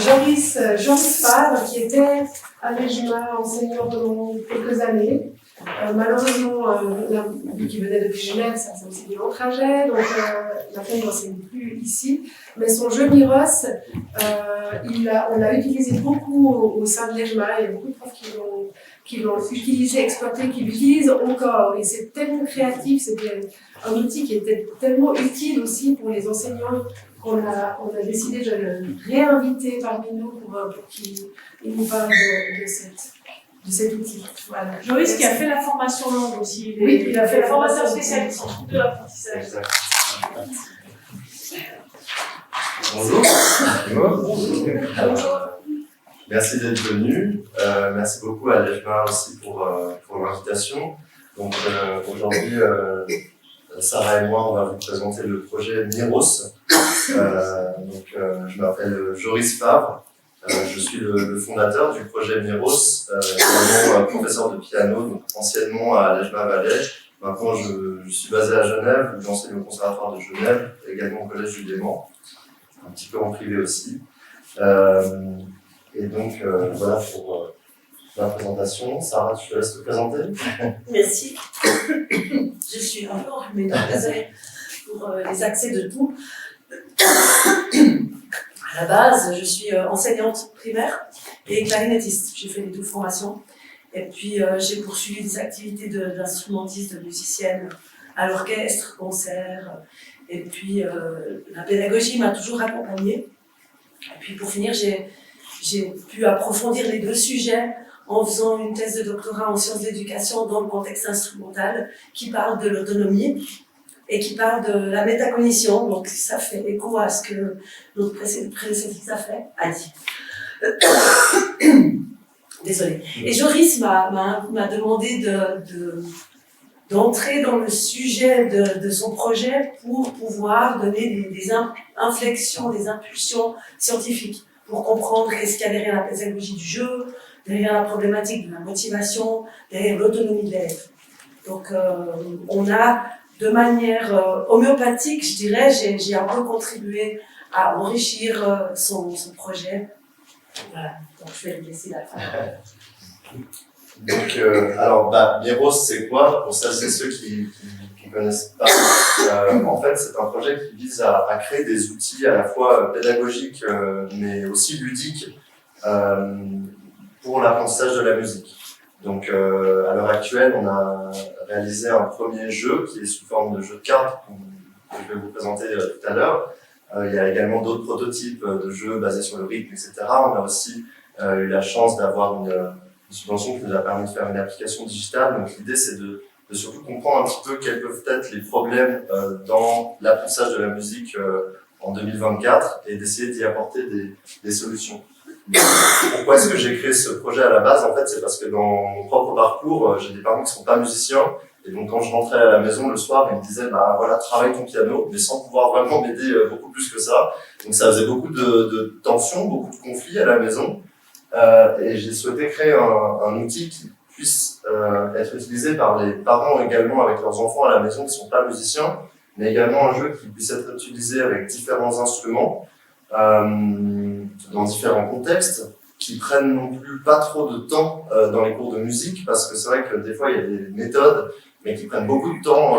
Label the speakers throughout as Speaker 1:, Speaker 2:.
Speaker 1: Joris Favre, qui était à l'EJMA enseignant pendant quelques années. Malheureusement, vu qu'il venait depuis Genève, ça faisait du long trajet, donc maintenant il n'enseigne plus ici. Mais son jeu Miros, on l'a utilisé beaucoup au sein de l'EJMA. Il y a beaucoup de profs qui l'ont utilisé, exploité, qui l'utilisent encore. Et c'est tellement créatif, c'était un outil qui était tellement utile aussi pour les enseignants qu'on a décidé de le réinviter parmi nous pour qu'il nous parle de cet outil. Voilà.
Speaker 2: Joris qui a fait la formation longue aussi.
Speaker 1: Oui, il a fait la
Speaker 2: formation spécialiste en trouble de l'apprentissage.
Speaker 3: Bonjour.
Speaker 2: Bonjour.
Speaker 3: Merci d'être venu. Merci beaucoup à l'EJMA aussi pour l'invitation. Donc aujourd'hui, Sarah et moi, on va vous présenter le projet Miros. Je m'appelle Joris Favre. Je suis le fondateur du projet Miros, également professeur de piano, donc anciennement à l'EJMA Valais. Maintenant, je suis basé à Genève, j'enseigne au Conservatoire de Genève, également au Collège du Léman, un petit peu en privé aussi. Et donc, voilà pour la présentation. Sarah, je te laisse te présenter.
Speaker 4: Merci. Je suis un peu enrhumée, donc désolée pour les accès de tout. À la base, je suis enseignante primaire et clarinettiste. J'ai fait les deux formations. Et puis, j'ai poursuivi des activités d'instrumentiste, de musicienne à l'orchestre, concert. Et puis, la pédagogie m'a toujours accompagnée. Et puis, pour finir, j'ai pu approfondir les deux sujets en faisant une thèse de doctorat en sciences de l'éducation dans le contexte instrumental qui parle de l'autonomie et qui parle de la métacognition. Donc ça fait écho à ce que notre prédécesseur a dit. Désolée. Et Joris m'a demandé d'entrer dans le sujet de son projet pour pouvoir donner des inflexions, des impulsions scientifiques pour comprendre qu'est-ce qu'il y a derrière la pédagogie du jeu, derrière la problématique de la motivation, derrière l'autonomie de l'élève. Donc, on a, de manière homéopathique, je dirais, j'ai un peu contribué à enrichir son projet. Voilà, donc je vais lui laisser la fin.
Speaker 3: Donc, Miros, c'est quoi? Pour celles et ceux qui ne connaissent pas, en fait, c'est un projet qui vise à créer des outils à la fois pédagogiques, mais aussi ludiques, pour l'apprentissage de la musique. Donc, à l'heure actuelle, on a réalisé un premier jeu qui est sous forme de jeu de cartes, que je vais vous présenter tout à l'heure. Il y a également d'autres prototypes de jeux basés sur le rythme, etc. On a aussi eu la chance d'avoir une subvention qui nous a permis de faire une application digitale. Donc, l'idée, c'est de surtout comprendre un petit peu quels peuvent être les problèmes dans l'apprentissage de la musique en 2024 et d'essayer d'y apporter des solutions. Pourquoi est-ce que j'ai créé ce projet à la base? En fait, c'est parce que dans mon propre parcours, j'ai des parents qui sont pas musiciens. Et donc, quand je rentrais à la maison le soir, ils me disaient, voilà, travaille ton piano, mais sans pouvoir vraiment m'aider beaucoup plus que ça. Donc, ça faisait beaucoup de tensions, beaucoup de conflits à la maison. Et j'ai souhaité créer un outil qui puisse être utilisé par les parents également avec leurs enfants à la maison qui sont pas musiciens, mais également un jeu qui puisse être utilisé avec différents instruments, dans différents contextes, qui prennent non plus pas trop de temps dans les cours de musique, parce que c'est vrai que des fois il y a des méthodes, mais qui prennent beaucoup de temps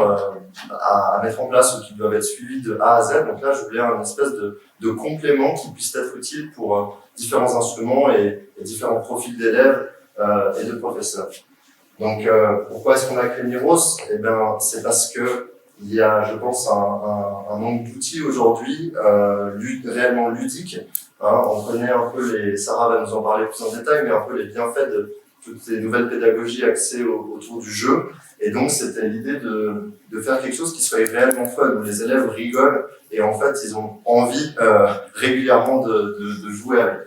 Speaker 3: à mettre en place ou qui doivent être suivies de A à Z. Donc là, je voulais un espèce de complément qui puisse être utile pour différents instruments et différents profils d'élèves et de professeurs. Donc, pourquoi est-ce qu'on a créé Miros? Eh bien, c'est parce que il y a, je pense, un manque d'outils aujourd'hui réellement ludiques. On connaît un peu Sarah va nous en parler plus en détail, mais un peu les bienfaits de toutes ces nouvelles pédagogies axées autour du jeu. Et donc, c'était l'idée de faire quelque chose qui soit réellement fun, où les élèves rigolent et en fait, ils ont envie régulièrement de jouer avec.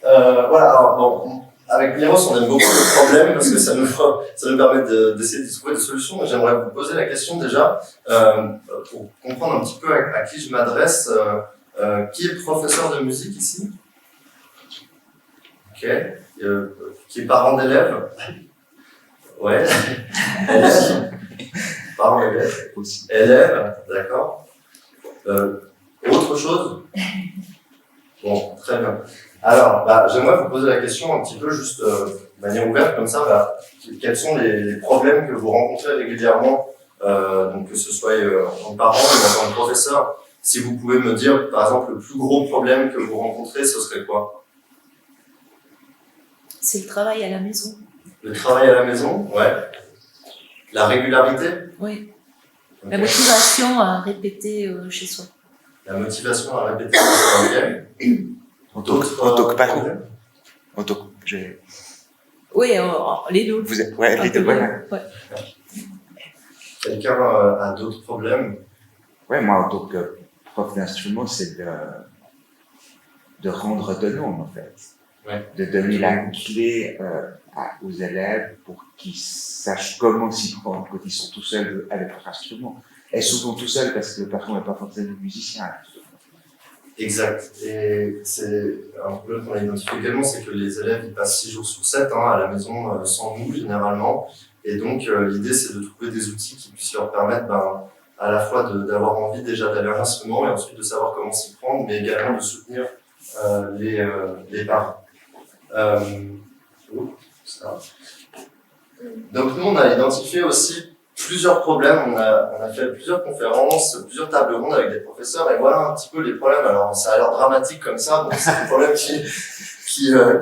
Speaker 3: Voilà, alors bon, avec Miros, on aime beaucoup le problème parce que ça nous permet d'essayer de trouver des solutions. Mais j'aimerais vous poser la question déjà, pour comprendre un petit peu à qui je m'adresse. Qui est professeur de musique ici? Ok. Qui est parent d'élèves? Ouais. Élèves. Parents d'élèves. Élèves, d'accord. Autre chose? Bon, très bien. Alors, j'aimerais vous poser la question un petit peu juste de manière ouverte comme ça. Quels sont les problèmes que vous rencontrez régulièrement, donc que ce soit en parent ou en tant que professeur? Si vous pouvez me dire, par exemple, le plus gros problème que vous rencontrez, ce serait quoi?
Speaker 5: C'est le travail à la maison.
Speaker 3: Le travail à la maison, ouais. La régularité?
Speaker 5: Oui.
Speaker 3: Ok.
Speaker 5: La motivation à répéter chez soi.
Speaker 3: La motivation à répéter, ok.
Speaker 6: En
Speaker 3: D'autres
Speaker 6: tant que parent.
Speaker 3: problèmes?
Speaker 6: En tant que,
Speaker 5: Oui, les deux.
Speaker 6: vous êtes, ouais,
Speaker 5: Un
Speaker 6: les deux,
Speaker 5: peu,
Speaker 6: voilà.
Speaker 5: ouais.
Speaker 3: Quelqu'un a d'autres problèmes?
Speaker 6: Ouais, moi, en tant que prof d'instrument, c'est de rendre autonome, en fait.
Speaker 3: Ouais.
Speaker 6: De donner la clé aux élèves pour qu'ils sachent comment s'y prendre quand ils sont tout seuls avec leur instrument. Et souvent tout seuls parce que le parent n'est pas forcément musicien.
Speaker 3: Exact. Et c'est un problème qu'on a identifié également, c'est que les élèves ils passent 6 jours sur 7 à la maison sans nous généralement. Et donc l'idée c'est de trouver des outils qui puissent leur permettre à la fois d'avoir envie déjà d'aller à l'instrument et ensuite de savoir comment s'y prendre, mais également de soutenir les parents. Ça. Donc nous on a identifié aussi plusieurs problèmes, on a fait plusieurs conférences, plusieurs tables rondes avec des professeurs et voilà un petit peu les problèmes. Alors ça a l'air dramatique comme ça, donc c'est des problèmes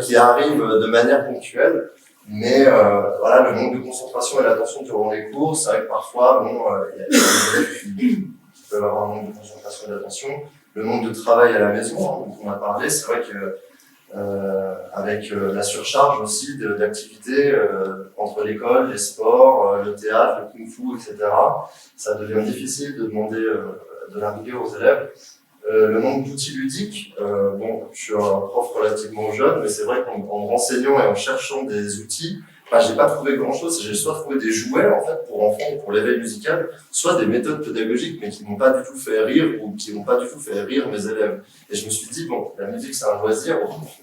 Speaker 3: qui arrivent de manière ponctuelle, mais voilà, le manque de concentration et l'attention durant les cours, c'est vrai que parfois il y a des élèves qui peuvent avoir un manque de concentration et d'attention, le manque de travail à la maison, dont on a parlé, c'est vrai que avec la surcharge aussi d'activités entre l'école, les sports, le théâtre, le kung-fu, etc. Ça devient difficile de demander de la rigueur aux élèves. Le manque d'outils ludiques, je suis un prof relativement jeune, mais c'est vrai qu'en me renseignant et en cherchant des outils, j'ai pas trouvé grand-chose. J'ai soit trouvé des jouets en fait pour enfants, pour l'éveil musical, soit des méthodes pédagogiques, mais qui m'ont pas du tout fait rire ou qui n'ont pas du tout fait rire mes élèves. Et je me suis dit la musique c'est un loisir,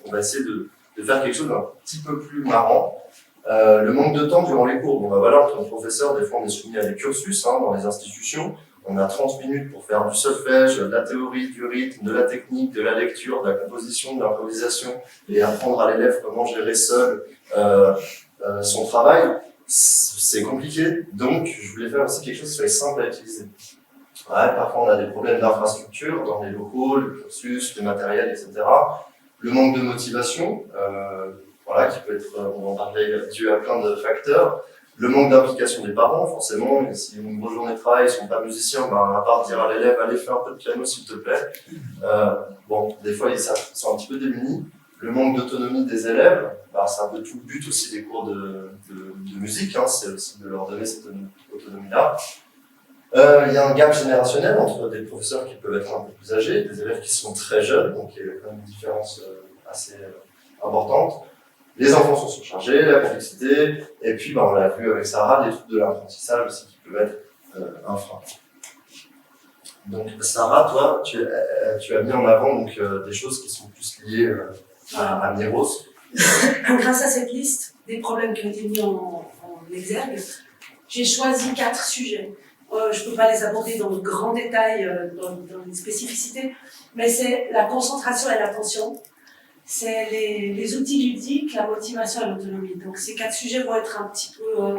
Speaker 3: on va essayer de faire quelque chose d'un petit peu plus marrant. Le manque de temps durant les cours. Voilà, en tant que professeur, des fois on est soumis à des cursus dans les institutions. On a 30 minutes pour faire du solfège, de la théorie, du rythme, de la technique, de la lecture, de la composition, de l'improvisation, et apprendre à l'élève comment gérer seul son travail. C'est compliqué, donc je voulais faire aussi quelque chose qui soit simple à utiliser. Parfois on a des problèmes d'infrastructure dans les locaux, le cursus, le matériel, etc. Le manque de motivation, qui peut être, on en parlait, dû à plein de facteurs. Le manque d'implication des parents, forcément, si une grosse journée de travail, ils sont pas musiciens, à part dire à l'élève, allez faire un peu de piano s'il te plaît. Des fois ils sont un petit peu démunis. Le manque d'autonomie des élèves, c'est un peu tout le but aussi des cours de musique, c'est aussi de leur donner cette autonomie-là. Il y a un gap générationnel entre des professeurs qui peuvent être un peu plus âgés et des élèves qui sont très jeunes, donc il y a quand même une différence assez importante. Les enfants sont surchargés, la complexité, et puis on l'a vu avec Sarah, les troubles de l'apprentissage aussi qui peuvent être un frein. Donc Sarah, toi, tu as mis en avant des choses qui sont plus liées à Miros.
Speaker 4: Grâce à cette liste des problèmes qui ont été mis en exergue, j'ai choisi 4 sujets. Je ne peux pas les aborder dans de grands détails, dans les spécificités, mais c'est la concentration et l'attention, c'est les outils ludiques, la motivation et l'autonomie. Donc ces 4 sujets vont être un petit peu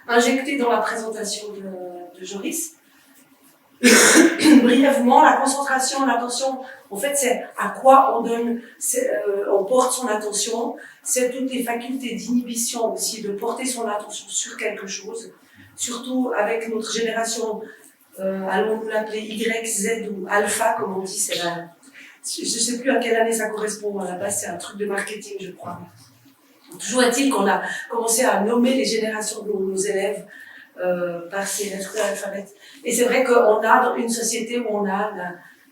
Speaker 4: injectés dans la présentation de Joris. Brièvement, la concentration, l'attention, en fait, c'est à quoi on porte son attention, c'est toutes les facultés d'inhibition aussi, de porter son attention sur quelque chose, surtout avec notre génération, allons-nous l'appeler Y, Z ou Alpha, comme on dit, je ne sais plus à quelle année ça correspond, à la base c'est un truc de marketing, je crois. Toujours est-il qu'on a commencé à nommer les générations de nos élèves par ces lettres de l'alphabet. Et c'est vrai qu'on a une société où on a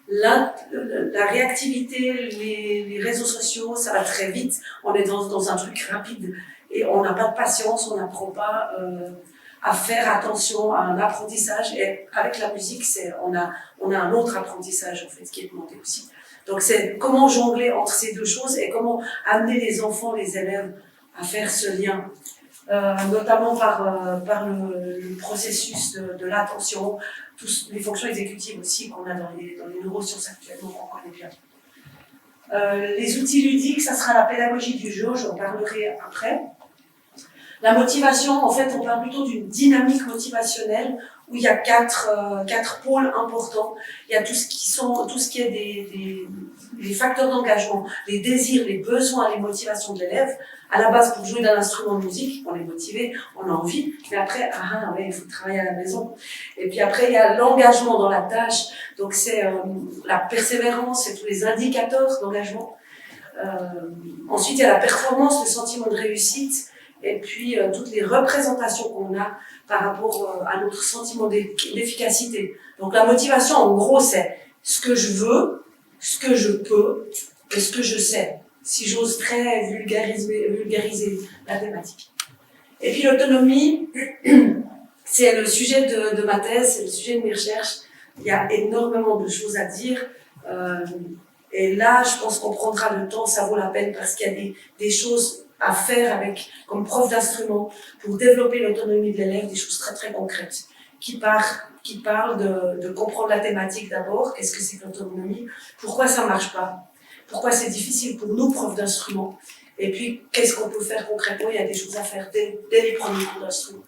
Speaker 4: la réactivité, les réseaux sociaux, ça va très vite, on est dans un truc rapide et on n'a pas de patience, on n'apprend pas à faire attention à un apprentissage. Et avec la musique, on a un autre apprentissage en fait qui est demandé aussi. Donc c'est comment jongler entre ces deux choses et comment amener les enfants, les élèves à faire ce lien. notamment par le processus de l'attention, toutes les fonctions exécutives aussi qu'on a dans les neurosciences actuellement, qu'on connaît bien. Les outils ludiques, ça sera la pédagogie du jeu, j'en parlerai après. La motivation, en fait, on parle plutôt d'une dynamique motivationnelle où il y a quatre pôles importants. Il y a tout ce qui est des facteurs d'engagement, les désirs, les besoins, les motivations de l'élève. À la base, pour jouer d'un instrument de musique, on est motivé, on a envie, mais après, ouais, il faut travailler à la maison. Et puis après, il y a l'engagement dans la tâche, donc c'est la persévérance, c'est tous les indicateurs d'engagement. Ensuite, il y a la performance, le sentiment de réussite, et puis toutes les représentations qu'on a par rapport à notre sentiment d'efficacité. Donc la motivation, en gros, c'est ce que je veux, ce que je peux et ce que je sais, si j'ose très vulgariser la thématique. Et puis l'autonomie, c'est le sujet de ma thèse, c'est le sujet de mes recherches. Il y a énormément de choses à dire. Et là, je pense qu'on prendra le temps, ça vaut la peine, parce qu'il y a des choses à faire comme prof d'instrument pour développer l'autonomie de l'élève, des choses très très concrètes qui parlent de comprendre la thématique d'abord, qu'est-ce que c'est que l'autonomie, pourquoi ça marche pas, pourquoi c'est difficile pour nous profs d'instrument, et puis qu'est-ce qu'on peut faire concrètement. Il y a des choses à faire dès les premiers cours d'instrument.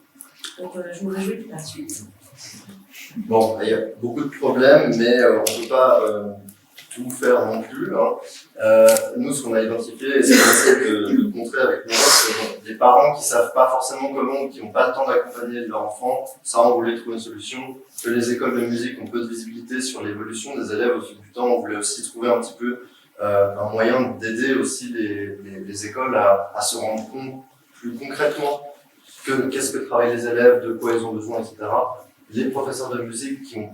Speaker 4: Donc je me réjouis de la suite.
Speaker 3: Bon, il y a beaucoup de problèmes, mais on ne peut pas tout faire non plus. Hein. Nous, ce qu'on a identifié, et ce qu'on essaie de montrer avec nous, c'est des parents qui ne savent pas forcément comment, qui n'ont pas le temps d'accompagner leur enfant. Ça, on voulait trouver une solution. Que les écoles de musique ont peu de visibilité sur l'évolution des élèves au fil du temps. On voulait aussi trouver un petit peu un moyen d'aider aussi les écoles à se rendre compte plus concrètement qu'est-ce que travaillent les élèves, de quoi ils ont besoin, etc. Les professeurs de musique qui ont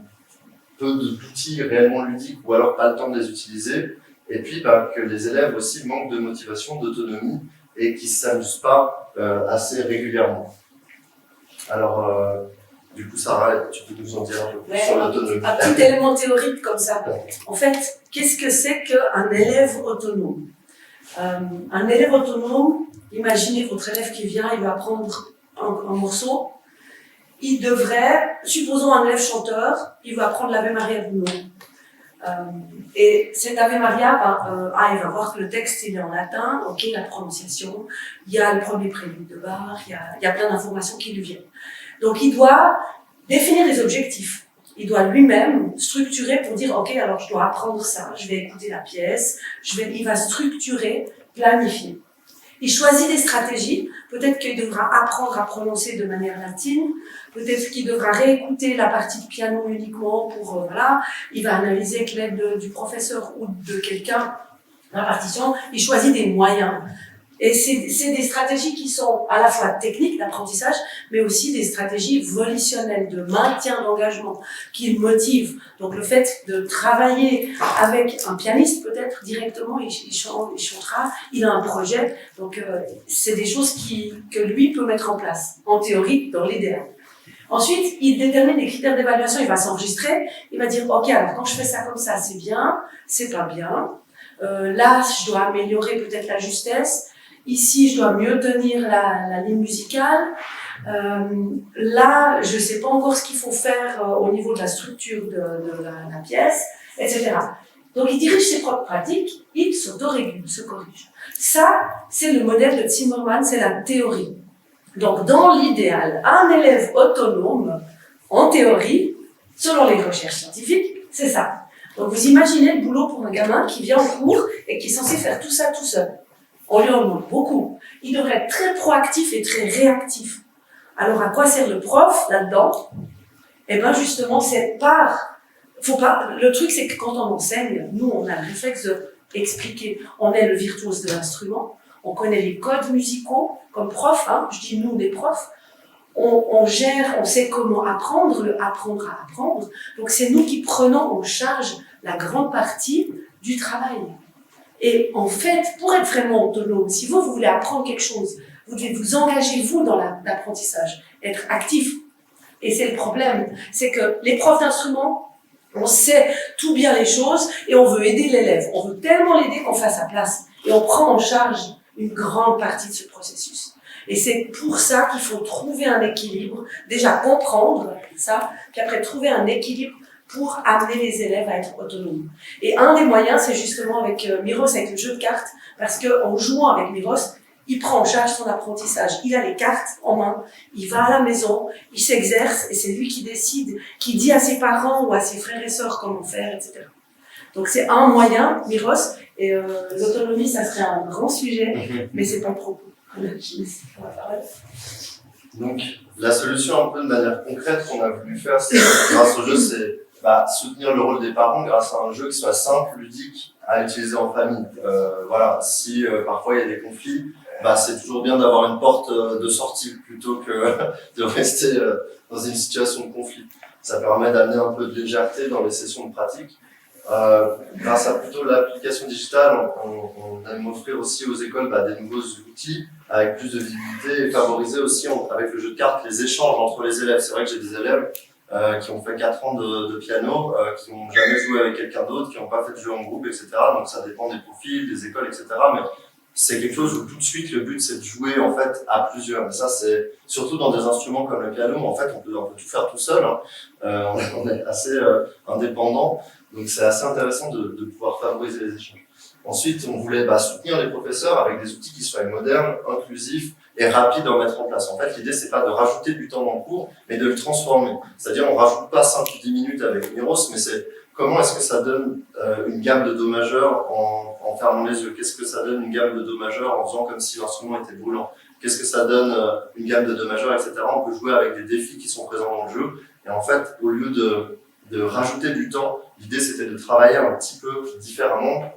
Speaker 3: peu d'outils réellement ludiques ou alors pas le temps de les utiliser, et puis que les élèves aussi manquent de motivation, d'autonomie et qui ne s'amusent pas assez régulièrement. Alors, du coup, Sarah, tu peux nous en dire un peu plus sur l'autonomie.
Speaker 4: Un petit élément théorique comme ça. En fait, qu'est-ce que c'est qu'un élève autonome? Un élève autonome, imaginez votre élève qui vient, il va apprendre un morceau. Il devrait, supposons un élève chanteur, il va apprendre l'Ave Maria du nom. Et cet Ave Maria, il va voir que le texte il est en latin, ok, la prononciation, il y a le premier prélude de Bach, il y a plein d'informations qui lui viennent. Donc il doit définir des objectifs. Il doit lui-même structurer pour dire, ok, alors je dois apprendre ça, je vais écouter la pièce, il va structurer, planifier. Il choisit des stratégies. Peut-être qu'il devra apprendre à prononcer de manière latine. Peut-être qu'il devra réécouter la partie de piano uniquement pour, voilà. Il va analyser avec l'aide du professeur ou de quelqu'un la partition. Il choisit des moyens. Et c'est des stratégies qui sont à la fois techniques d'apprentissage, mais aussi des stratégies volitionnelles de maintien d'engagement qui le motivent. Donc le fait de travailler avec un pianiste, peut-être directement, il chantera, il a un projet. Donc c'est des choses que lui peut mettre en place, en théorie, dans l'idéal. Ensuite, il détermine les critères d'évaluation, il va s'enregistrer, il va dire, ok, alors quand je fais ça comme ça, c'est bien, c'est pas bien. Là, je dois améliorer peut-être la justesse. Ici, je dois mieux tenir la ligne musicale. Là, je ne sais pas encore ce qu'il faut faire au niveau de la structure de la pièce, etc. Donc, il dirige ses propres pratiques, il s'autorégule, se corrige. Ça, c'est le modèle de Zimmermann, c'est la théorie. Donc, dans l'idéal, un élève autonome, en théorie, selon les recherches scientifiques, c'est ça. Donc, vous imaginez le boulot pour un gamin qui vient en cours et qui est censé faire tout ça tout seul. On lui en demande beaucoup. Il devrait être très proactif et très réactif. Alors, à quoi sert le prof là-dedans? Eh bien, justement, le truc, c'est que quand on enseigne, nous, on a le réflexe d'expliquer. On est le virtuose de l'instrument. On connaît les codes musicaux. Comme prof, je dis nous, des profs. On gère, on sait comment apprendre, apprendre à apprendre. Donc, c'est nous qui prenons en charge la grande partie du travail. Et en fait, pour être vraiment autonome, si vous voulez apprendre quelque chose, vous devez vous engager, vous, dans l'apprentissage, être actif. Et c'est le problème, c'est que les profs d'instruments, on sait tout bien les choses et on veut aider l'élève. On veut tellement l'aider qu'on fait à sa place. Et on prend en charge une grande partie de ce processus. Et c'est pour ça qu'il faut trouver un équilibre, déjà comprendre ça, puis après trouver un équilibre pour amener les élèves à être autonomes. Et un des moyens, c'est justement avec Miros, avec le jeu de cartes, parce qu'en jouant avec Miros, il prend en charge son apprentissage. Il a les cartes en main, il va à la maison, il s'exerce, et c'est lui qui décide, qui dit à ses parents ou à ses frères et sœurs comment faire, etc. Donc c'est un moyen, Miros, et l'autonomie, ça serait un grand sujet, mais c'est pas le propos.
Speaker 3: Donc, la solution un peu de manière concrète qu'on a voulu faire, c'est, grâce au jeu, c'est soutenir le rôle des parents grâce à un jeu qui soit simple, ludique, à utiliser en famille. Voilà, si parfois il y a des conflits, c'est toujours bien d'avoir une porte de sortie plutôt que de rester dans une situation de conflit. Ça permet d'amener un peu de légèreté dans les sessions de pratique. Grâce à plutôt l'application digitale, on aime offrir aussi aux écoles des nouveaux outils avec plus de visibilité et favoriser aussi avec le jeu de cartes les échanges entre les élèves. C'est vrai que j'ai des élèves qui ont fait 4 ans de piano, qui n'ont jamais joué avec quelqu'un d'autre, qui n'ont pas fait de jeu en groupe, etc. Donc ça dépend des profils, des écoles, etc. Mais c'est quelque chose où tout de suite le but c'est de jouer en fait à plusieurs. Et ça c'est surtout dans des instruments comme le piano où en fait on peut tout faire tout seul. On est assez indépendant, donc c'est assez intéressant de pouvoir favoriser les échanges. Ensuite, on voulait soutenir les professeurs avec des outils qui soient modernes, inclusifs et rapides à mettre en place. En fait, l'idée, c'est pas de rajouter du temps dans le cours, mais de le transformer. C'est-à-dire, on rajoute pas 5 ou 10 minutes avec Miros, mais c'est comment est-ce que ça donne une gamme de do majeur en fermant les yeux? Qu'est-ce que ça donne une gamme de do majeur en faisant comme si l'instrument était brûlant? Qu'est-ce que ça donne une gamme de do majeur, etc. On peut jouer avec des défis qui sont présents dans le jeu. Et en fait, au lieu de rajouter du temps, l'idée, c'était de travailler un petit peu différemment.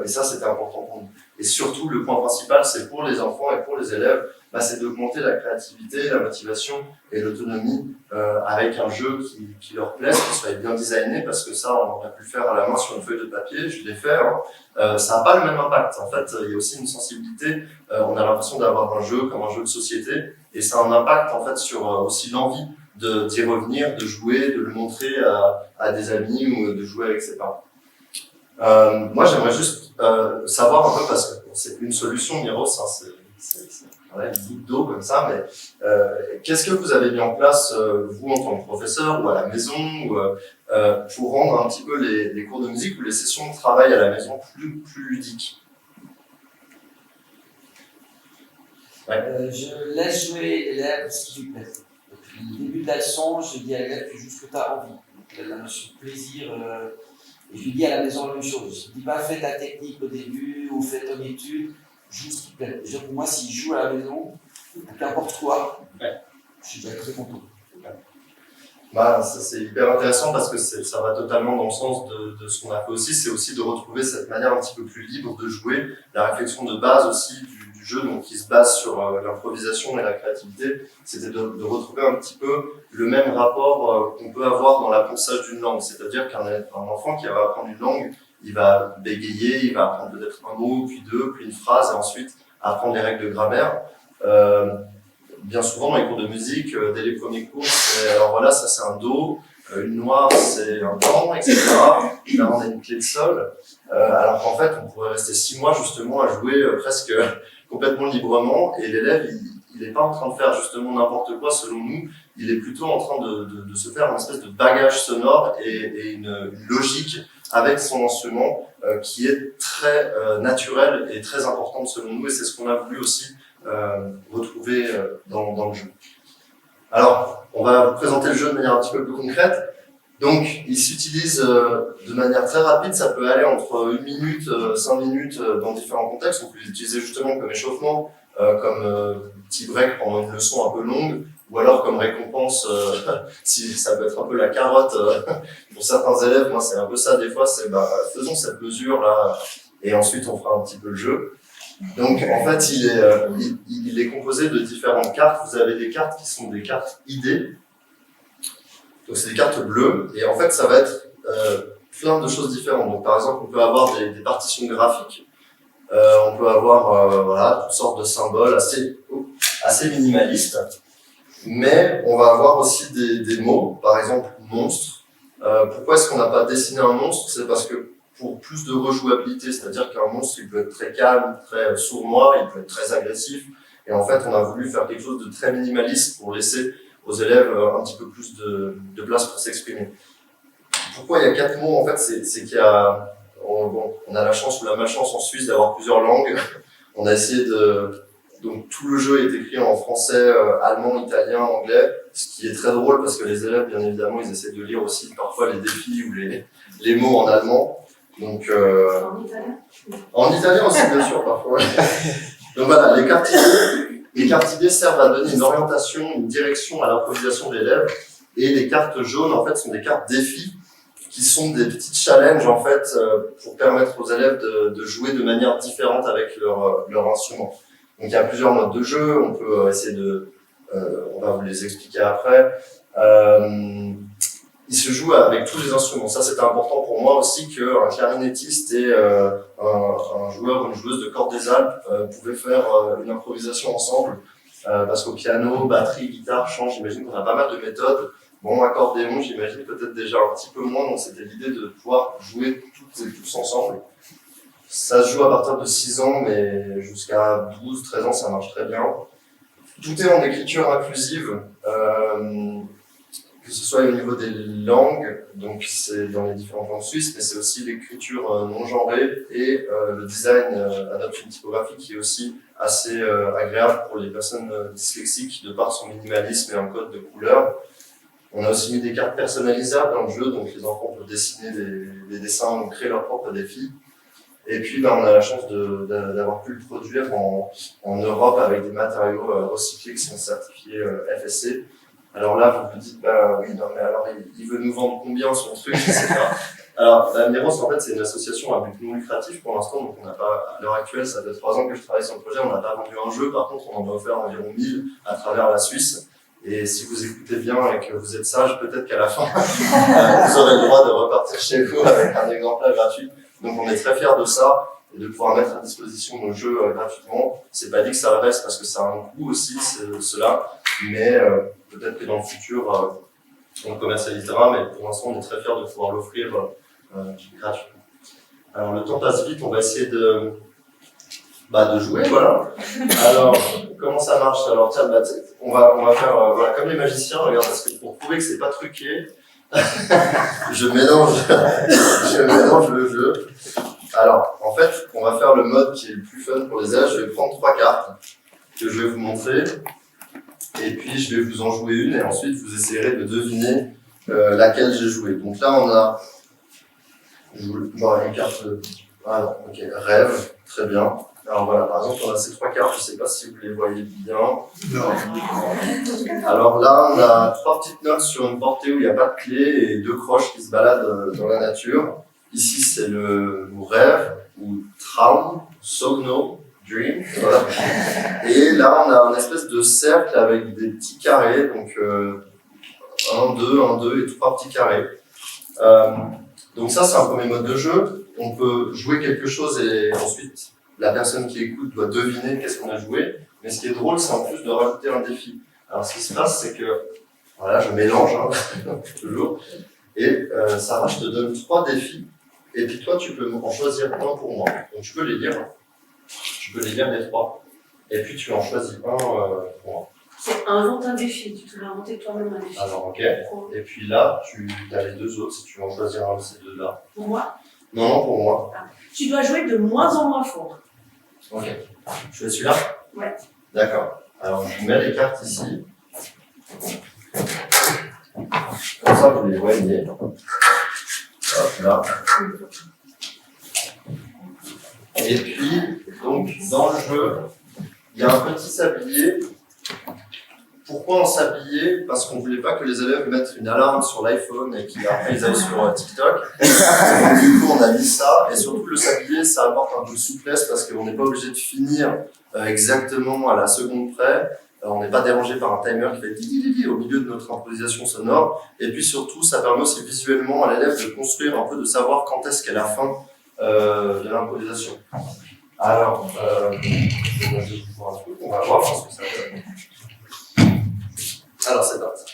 Speaker 3: Et ça, c'était important pour nous. Et surtout, le point principal, c'est pour les enfants et pour les élèves, c'est d'augmenter la créativité, la motivation et l'autonomie avec un jeu qui leur plaise, qui soit bien designé, parce que ça, on aurait pu le faire à la main sur une feuille de papier, je l'ai fait. Ça n'a pas le même impact. En fait, il y a aussi une sensibilité. On a l'impression d'avoir un jeu comme un jeu de société, et ça a un impact en fait sur aussi l'envie d'y revenir, de jouer, de le montrer à des amis ou de jouer avec ses parents. Moi, j'aimerais juste savoir un peu, parce que c'est une solution, Miros, c'est une goutte d'eau comme ça, mais qu'est-ce que vous avez mis en place, vous, en tant que professeur, ou à la maison, ou, pour rendre un petit peu les cours de musique ou les sessions de travail à la maison plus ludiques?
Speaker 7: Je laisse jouer l'élève ce qui lui plaît. Depuis le début de la leçon, je dis à l'élève, fais juste ce que tu as envie. Donc, la notion de plaisir. Et je lui dis à la maison la même chose. Je ne dis pas fais ta technique au début ou fais ton étude, joue ce qui plaît. Déjà pour moi, s'il joue à la maison, n'importe quoi, je suis déjà très content.
Speaker 3: Ça c'est hyper intéressant parce que ça va totalement dans le sens de ce qu'on a fait aussi, c'est aussi de retrouver cette manière un petit peu plus libre de jouer, la réflexion de base aussi du jeu, donc qui se base sur l'improvisation et la créativité, c'était de retrouver un petit peu le même rapport qu'on peut avoir dans l'apprentissage d'une langue, c'est-à-dire qu'un enfant qui va apprendre une langue, il va bégayer, il va apprendre peut-être un mot, puis deux, puis une phrase, et ensuite apprendre les règles de grammaire. Bien souvent dans les cours de musique, dès les premiers cours, alors voilà, ça c'est un do, une noire c'est un temps, etc. Là on a une clé de sol, alors qu'en fait on pourrait rester 6 mois justement à jouer presque complètement librement, et l'élève il n'est pas en train de faire justement n'importe quoi selon nous, il est plutôt en train de se faire une espèce de bagage sonore et une logique avec son instrument qui est très naturel et très importante selon nous, et c'est ce qu'on a voulu aussi retrouver dans le jeu. Alors, on va vous présenter le jeu de manière un petit peu plus concrète. Donc, il s'utilise de manière très rapide, ça peut aller entre 1 minute, 5 minutes dans différents contextes. On peut l'utiliser justement comme échauffement, comme petit break pendant une leçon un peu longue, ou alors comme récompense, si ça peut être un peu la carotte pour certains élèves. Moi, c'est un peu ça des fois, c'est faisons cette mesure là, et ensuite on fera un petit peu le jeu. Donc en fait, il est composé de différentes cartes. Vous avez des cartes qui sont des cartes idées. Donc c'est des cartes bleues, et en fait ça va être plein de choses différentes. Donc par exemple, on peut avoir des partitions graphiques. On peut avoir toutes sortes de symboles assez minimalistes. Mais on va avoir aussi des mots, par exemple monstre. Pourquoi est-ce qu'on n'a pas dessiné un monstre? C'est parce que pour plus de rejouabilité, c'est-à-dire qu'un monstre il peut être très calme, très sournois, il peut être très agressif, et Et en fait, on a voulu faire quelque chose de très minimaliste pour laisser aux élèves un petit peu plus de place pour s'exprimer. Pourquoi il y a 4 mots? En fait, c'est qu'il y a, on a la chance ou la malchance en Suisse d'avoir plusieurs langues. On a essayé donc tout le jeu est écrit en français, allemand, italien, anglais, ce qui est très drôle parce que les élèves, bien évidemment, ils essaient de lire aussi parfois les défis ou les mots en allemand. Donc,
Speaker 4: En italien?
Speaker 3: en italien aussi, bien sûr, parfois. Donc voilà, les cartes idées servent à donner une orientation, une direction à l'improvisation de l'élève. Et les cartes jaunes, en fait, sont des cartes défis qui sont des petits challenges, en fait, pour permettre aux élèves de jouer de manière différente avec leur instrument. Donc il y a plusieurs modes de jeu, on peut essayer on va vous les expliquer après. Il se joue avec tous les instruments. Ça, c'était important pour moi aussi qu'un clarinettiste et un joueur ou une joueuse de cordes des Alpes pouvaient faire une improvisation ensemble. Parce qu'au piano, batterie, guitare, chant, j'imagine qu'on a pas mal de méthodes. Bon, accordéon, j'imagine peut-être déjà un petit peu moins, donc c'était l'idée de pouvoir jouer toutes et tous ensemble. Ça se joue à partir de 6 ans, mais jusqu'à 12, 13 ans, ça marche très bien. Tout est en écriture inclusive, que ce soit au niveau des langues, donc c'est dans les différentes langues suisses, mais c'est aussi l'écriture non genrée et le design adopte une typographie qui est aussi assez agréable pour les personnes dyslexiques de par son minimalisme et un code de couleurs. On a aussi mis des cartes personnalisables dans le jeu, donc les enfants peuvent dessiner des dessins ou créer leurs propres défis. Et puis, on a la chance d'avoir pu le produire en Europe avec des matériaux recyclés qui sont certifiés FSC. Alors là, vous vous dites, oui, non, mais alors il veut nous vendre combien son truc, etc. Alors, la Miros, en fait, c'est une association à but non lucratif pour l'instant, donc on n'a pas, à l'heure actuelle, ça fait 3 ans que je travaille sur le projet, on n'a pas vendu un jeu, par contre, on en a offert environ 1000 à travers la Suisse. Et si vous écoutez bien et que vous êtes sage, peut-être qu'à la fin, vous aurez le droit de repartir chez vous avec un exemplaire gratuit. Donc on est très fiers de ça et de pouvoir mettre à disposition nos jeux gratuitement. C'est pas dit que ça reste parce que ça a un coût aussi, cela, mais peut-être que dans le futur, on le commercialisera, mais pour l'instant, on est très fiers de pouvoir l'offrir gratuitement. Alors le temps passe vite, on va essayer de jouer, voilà. Alors, comment ça marche? Alors tiens, on va faire voilà, comme les magiciens, regarde, parce que pour prouver que c'est pas truqué, je mélange le jeu. Alors, en fait, on va faire le mode qui est le plus fun pour les élèves. Je vais prendre 3 cartes que je vais vous montrer, et puis je vais vous en jouer une, et ensuite vous essayerez de deviner laquelle j'ai joué. Donc là, on a une carte. Ok, rêve, très bien. Alors voilà, par exemple, on a ces 3 cartes, je ne sais pas si vous les voyez bien. Non. Alors là, on a 3 petites notes sur une portée où il n'y a pas de clé et 2 croches qui se baladent dans la nature. Ici, c'est le mot rêve, ou Traum, Sogno, Dream. Voilà. Et là, on a un espèce de cercle avec des petits carrés, donc 1, 2, 1, 2 et 3 petits carrés. Donc ça, c'est un premier mode de jeu. On peut jouer quelque chose et ensuite la personne qui écoute doit deviner qu'est-ce qu'on a joué. Mais ce qui est drôle, c'est en plus de rajouter un défi. Alors ce qui se passe, c'est que, voilà, je mélange, toujours. Et Sarah, je te donne 3 défis. Et puis toi, tu peux en choisir un pour moi. Donc tu peux les lire. Tu peux les lire les 3. Et puis tu en choisis un pour moi.
Speaker 4: C'est invente un défi, tu te l'as inventé toi-même un défi.
Speaker 3: Alors ok. Et puis là, tu as les 2 autres si tu veux en choisir un de ces 2-là.
Speaker 4: Pour moi?
Speaker 3: Non, pour moi.
Speaker 4: Tu dois jouer de moins en moins fort.
Speaker 3: Ok. Je fais celui-là?
Speaker 4: Ouais.
Speaker 3: D'accord. Alors je vous mets les cartes ici. Comme ça, vous les voyez. Hop là. Et puis, donc, dans le jeu, il y a un petit sablier. Pourquoi un sablier? Parce qu'on ne voulait pas que les élèves mettent une alarme sur l'iPhone et qu'après ils aillent sur TikTok. Donc, du coup, on a mis ça. Et surtout, le sablier, ça apporte un peu de souplesse parce qu'on n'est pas obligé de finir exactement à la seconde près. On n'est pas dérangé par un timer qui fait di au milieu de notre improvisation sonore. Et puis surtout, ça permet aussi visuellement à l'élève de construire un peu, de savoir quand est-ce qu'est la fin de l'improvisation. Alors, je vais vous voir un truc, on va voir ce que ça donne. Alors, c'est parti.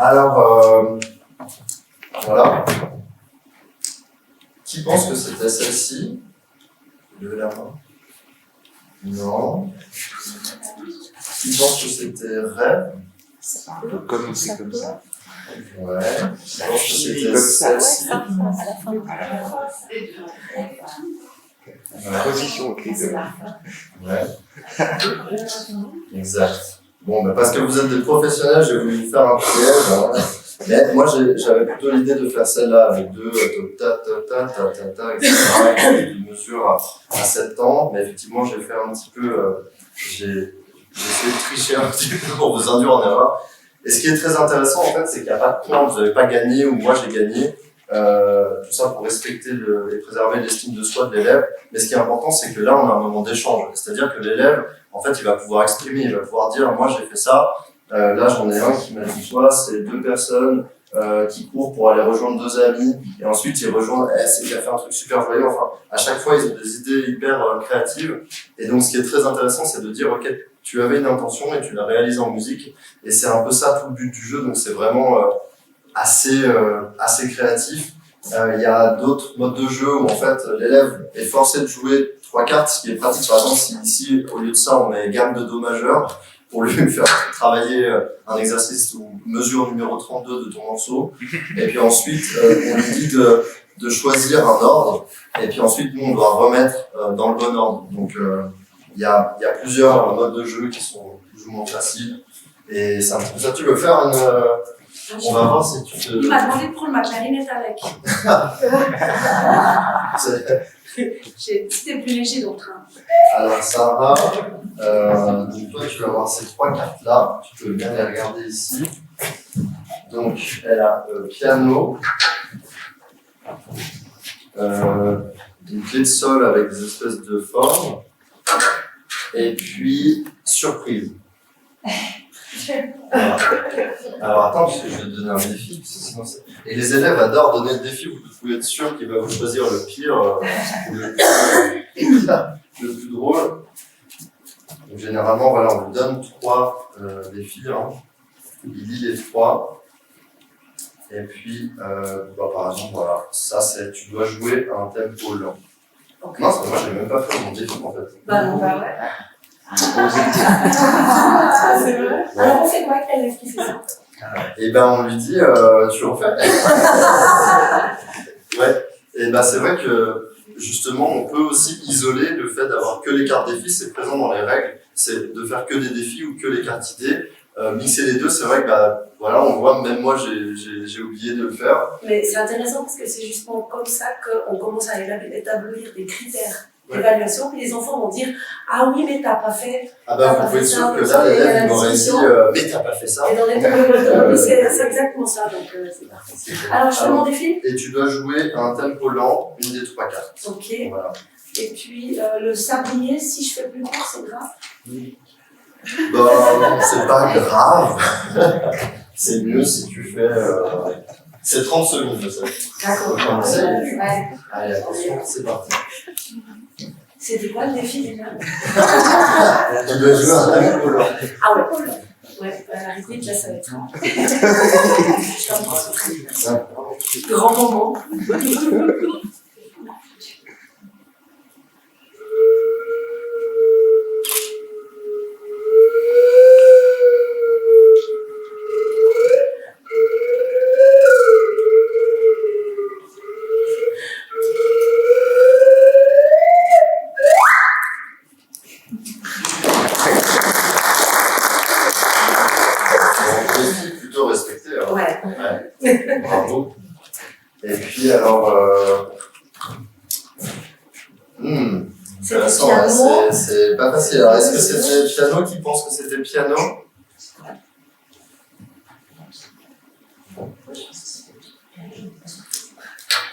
Speaker 3: Alors, voilà. Qui pense que c'était celle-ci? Levez la main. Non. Qui pense que c'était rêve?
Speaker 6: On peut commencer comme ça.
Speaker 3: Ouais. Qui pense que c'était
Speaker 6: Comme ça.
Speaker 3: celle-ci?
Speaker 5: à la fin.
Speaker 3: Ouais.
Speaker 6: Position clé de
Speaker 3: Ouais. Exact. Bon, bah parce que vous êtes des professionnels, je vais vous faire un piège. Hein. Mais moi, j'avais plutôt l'idée de faire celle-là avec deux ta ta ta ta ta ta, etc. avec une mesure à 7 temps. Mais effectivement, j'ai fait un petit peu, j'ai essayé de tricher un petit peu pour vous induire en erreur. Et ce qui est très intéressant, en fait, c'est qu'il n'y a pas de point, vous n'avez pas gagné ou moi j'ai gagné. Tout ça pour respecter et préserver l'estime de soi de l'élève. Mais ce qui est important, c'est que là, on a un moment d'échange. C'est-à-dire que l'élève, en fait, il va pouvoir exprimer, il va pouvoir dire, moi j'ai fait ça. Là, j'en ai un qui m'a dit, toi, c'est 2 personnes qui courent pour aller rejoindre 2 amis. Et ensuite, ils rejoignent, il a fait un truc super joyeux. Enfin, à chaque fois, ils ont des idées hyper créatives. Et donc, ce qui est très intéressant, c'est de dire, ok, tu avais une intention et tu l'as réalisée en musique. Et c'est un peu ça tout le but du jeu. Donc, c'est vraiment assez créatif. Il y a d'autres modes de jeu où en fait l'élève est forcé de jouer 3 cartes, ce qui est pratique. Par exemple, si ici au lieu de ça on met gamme de do majeur pour lui faire travailler un exercice ou mesure numéro 32 de ton morceau, et puis ensuite on lui dit de choisir un ordre, et puis ensuite nous on doit remettre dans le bon ordre. Donc il y a plusieurs modes de jeu qui sont plus ou moins faciles, et c'est un petit peu ça. Tu veux faire une on va voir si tu te...
Speaker 4: Il m'a demandé de prendre ma clarinette avec. C'était plus léger dans le train.
Speaker 3: Alors Sarah, donc toi tu vas avoir ces 3 cartes-là, tu peux bien les regarder ici. Donc elle a piano, une clé de sol avec des espèces de formes, et puis surprise. Voilà. Alors attends, parce que je vais te donner un défi. Parce que sinon et les élèves adorent donner le défi, vous pouvez être sûr qu'il va vous choisir le pire ou le plus drôle. Donc généralement, voilà, on vous donne 3 défis. Hein. Il lit les 3. Et puis, par exemple, voilà, ça c'est, tu dois jouer à un tempo lent. Okay. Non, parce que moi j'ai même pas fait mon défi en fait.
Speaker 4: Bah non, bah ouais.
Speaker 2: C'est vrai.
Speaker 4: Alors on fait quoi avec l'élève qui fait ça?
Speaker 3: Et ben on lui dit, tu refais. Ouais. Et ben c'est vrai que justement on peut aussi isoler le fait d'avoir que les cartes défis, c'est présent dans les règles, c'est de faire que des défis ou que les cartes idées. Mixer les deux, c'est vrai que bah voilà, on voit, même moi j'ai oublié de le faire.
Speaker 4: Mais c'est intéressant parce que c'est justement comme ça qu'on commence à établir des critères d'évaluation, puis les enfants vont dire ah oui mais t'as pas fait.
Speaker 3: Ah bah vous pouvez être sûr que là l'élève m'aurait dit mais t'as pas fait ça.
Speaker 4: Et dans les deux c'est exactement ça, donc c'est parfait. Alors je fais mon défi.
Speaker 3: Et tu dois jouer un tempo lent, une des 3 cartes.
Speaker 4: Ok.
Speaker 3: Voilà.
Speaker 4: Et puis le sablier, si je fais plus court, c'est grave.
Speaker 3: Bah c'est pas grave. C'est mieux si tu fais c'est 30 secondes je sais.
Speaker 4: D'accord.
Speaker 3: Ouais. Allez attention, c'est parti.
Speaker 4: C'était quoi le défi déjà?
Speaker 3: Tu dois jouer un tempo lent.
Speaker 4: Ah ouais. Ouais, la rythmique là ça va être. Je t'en prie. Grand moment.
Speaker 3: Plutôt respecté. Hein.
Speaker 4: Ouais.
Speaker 3: Bravo. Et puis alors, c'est pas facile. Alors est-ce que c'était piano qui pense que c'était piano?